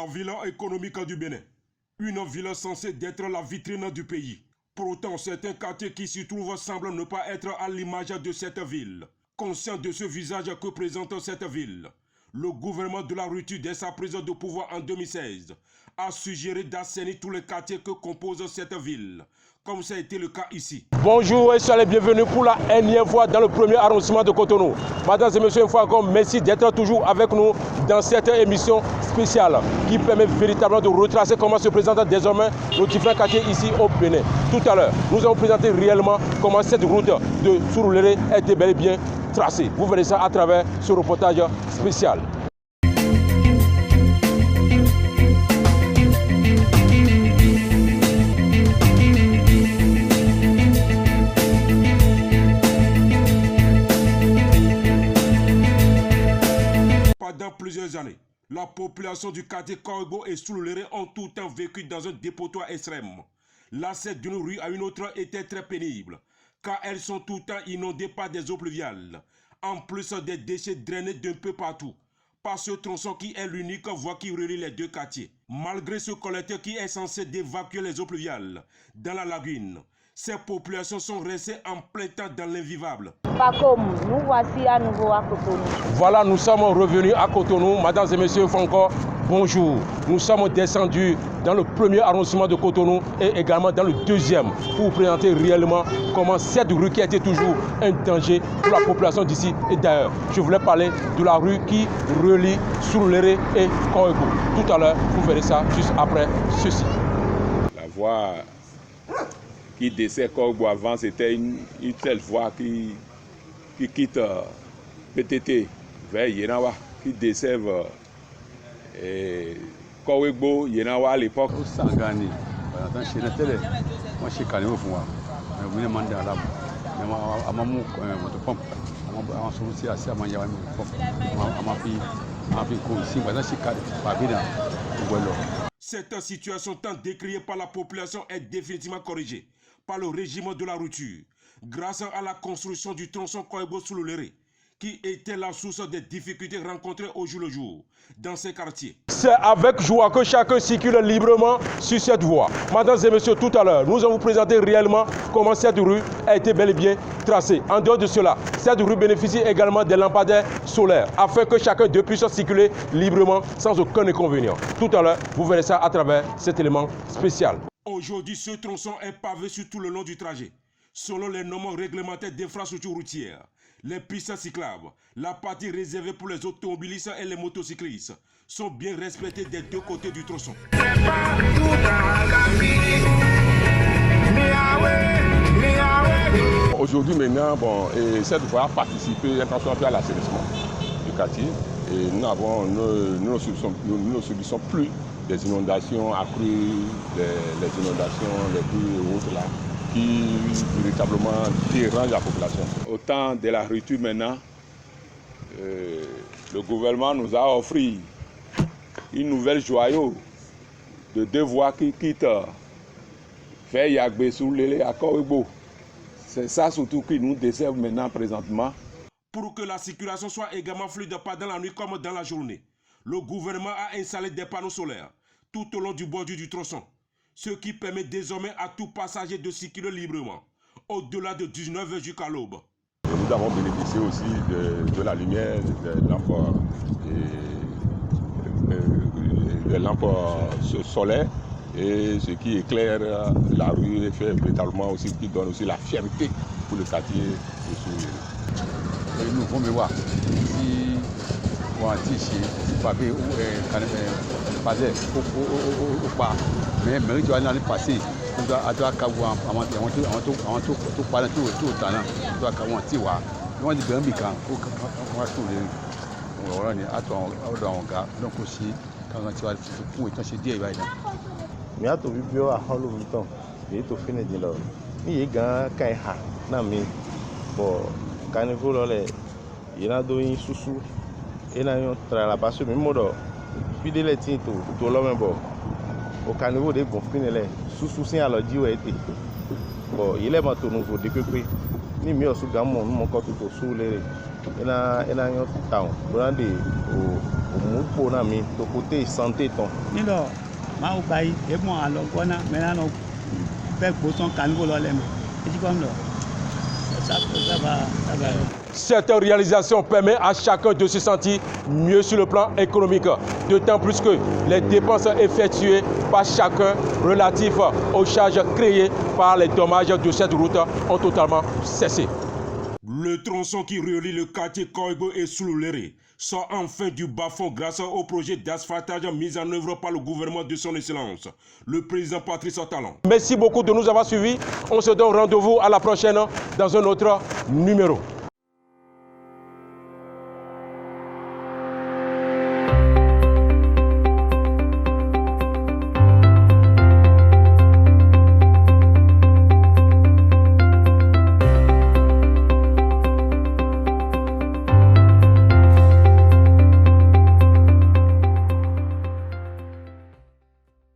La ville économique du Bénin, une ville censée être la vitrine du pays. Pour autant, certains quartiers qui s'y trouvent semblent ne pas être à l'image de cette ville. Conscient de ce visage que présente cette ville, le gouvernement de la rupture dès sa prise de pouvoir en 2016 a suggéré d'assainir tous les quartiers que compose cette ville, comme ça a été le cas ici. Bonjour et soyez les bienvenus pour la énième fois dans le premier arrondissement de Cotonou. Mesdames et messieurs, une fois encore, merci d'être toujours avec nous dans cette émission spéciale qui permet véritablement de retracer comment se présentent désormais nos différents quartiers ici au Bénin. Tout à l'heure, nous allons présenter réellement comment cette route de Surulere était bel et bien tracée. Vous verrez ça à travers ce reportage spécial. Pendant plusieurs années, la population du quartier Korigbo et Surulere ont tout le temps vécu dans un dépotoir extrême. L'accès d'une rue à une autre était très pénible, car elles sont tout le temps inondées par des eaux pluviales, en plus des déchets drainés d'un peu partout, par ce tronçon qui est l'unique voie qui relie les deux quartiers. Malgré ce collecteur qui est censé évacuer les eaux pluviales dans la lagune, ces populations sont restées en plein temps dans l'invivable. Nous voici à nouveau à Cotonou. Voilà, nous sommes revenus à Cotonou. Mesdames et messieurs, encore bonjour. Nous sommes descendus dans le premier arrondissement de Cotonou et également dans le deuxième pour vous présenter réellement comment cette rue qui était toujours un danger pour la population d'ici et d'ailleurs. Je voulais parler de la rue qui relie Surulere et Korigbo. Tout à l'heure, vous verrez ça juste après ceci. La voie qui dessert Korigbo avant, c'était une telle voie qui quitte PTT vers Yenawa, qui desserve Korigbo, Yenawa à l'époque. Sangani, chez Nathalie, moi je suis calé au fond. Je venais demander à l'âme. À ma mou, pompe, à ma solution à ça, à ma fille, ici, je suis calé, pas bien. Cette situation tant décriée par la population est définitivement corrigée par le régime de la rupture, grâce à la construction du tronçon Korigbo-Surulere, qui était la source des difficultés rencontrées au jour le jour dans ces quartiers. C'est avec joie que chacun circule librement sur cette voie. Mesdames et messieurs, tout à l'heure, nous allons vous présenter réellement comment cette rue a été bel et bien tracée. En dehors de cela, cette rue bénéficie également des lampadaires solaires, afin que chacun puisse circuler librement sans aucun inconvénient. Tout à l'heure, vous verrez ça à travers cet élément spécial. Aujourd'hui, ce tronçon est pavé sur tout le long du trajet. Selon les normes réglementaires d'infrastructures routières, les pistes cyclables, la partie réservée pour les automobilistes et les motocyclistes sont bien respectées des deux côtés du tronçon. Aujourd'hui maintenant, cette voie a participé à l'assainissement du quartier et nous ne subissons plus des inondations accrues, les inondations les plus hautes là, qui véritablement dérangent la population. Au temps de la rupture maintenant, le gouvernement nous a offert une nouvelle joyau de deux voies qui quittent vers Yagbe Surulere à Korigbo. C'est ça surtout qui nous dessert maintenant présentement. Pour que la circulation soit également fluide pas dans la nuit comme dans la journée, le gouvernement a installé des panneaux solaires tout au long du bordure du tronçon, ce qui permet désormais à tout passager de circuler librement, au-delà de 19h jusqu'à l'aube. Nous avons bénéficié aussi de la lumière des lampes solaires, et ce qui éclaire la rue et fait véritablement aussi, qui donne aussi la fierté pour le quartier de Surulere. Nous pouvons voir si on a tiché, si papier ou passer au pas, mais tu vas aller passer. Tu dois avoir tout parler tout le temps. Tu dois avoir tu vois. Tu vas dire bien quand on va tout le on est à toi on gars donc aussi quand tu vas pour être chez Dieu va mi ato bibio a holo mito e to fine di lo mi ye gan kai ha na mi bo kanivo lo le ina do yin susu ina yo tra la baso mi modo bide le tin to lo me bo o kanivo de bon fine le susu sin alo ji o ete bo ile mo to no vo de pepe ni mi osu gamo no mo ko to su lere ina yo town brande o mu po na mi to côté santé ton ni lo ma o bayi e mo alo gona me na no pe gbo son Carnival lo le me e ji kom lo ça va. Cette réalisation permet à chacun de se sentir mieux sur le plan économique, d'autant plus que les dépenses effectuées par chacun relatives aux charges créées par les dommages de cette route ont totalement cessé. Le tronçon qui relie le quartier Koibo et Sululere sort enfin du bas-fond grâce au projet d'asphaltage mis en œuvre par le gouvernement de son Excellence, le président Patrice Talon. Merci beaucoup de nous avoir suivis. On se donne rendez-vous à la prochaine dans un autre numéro.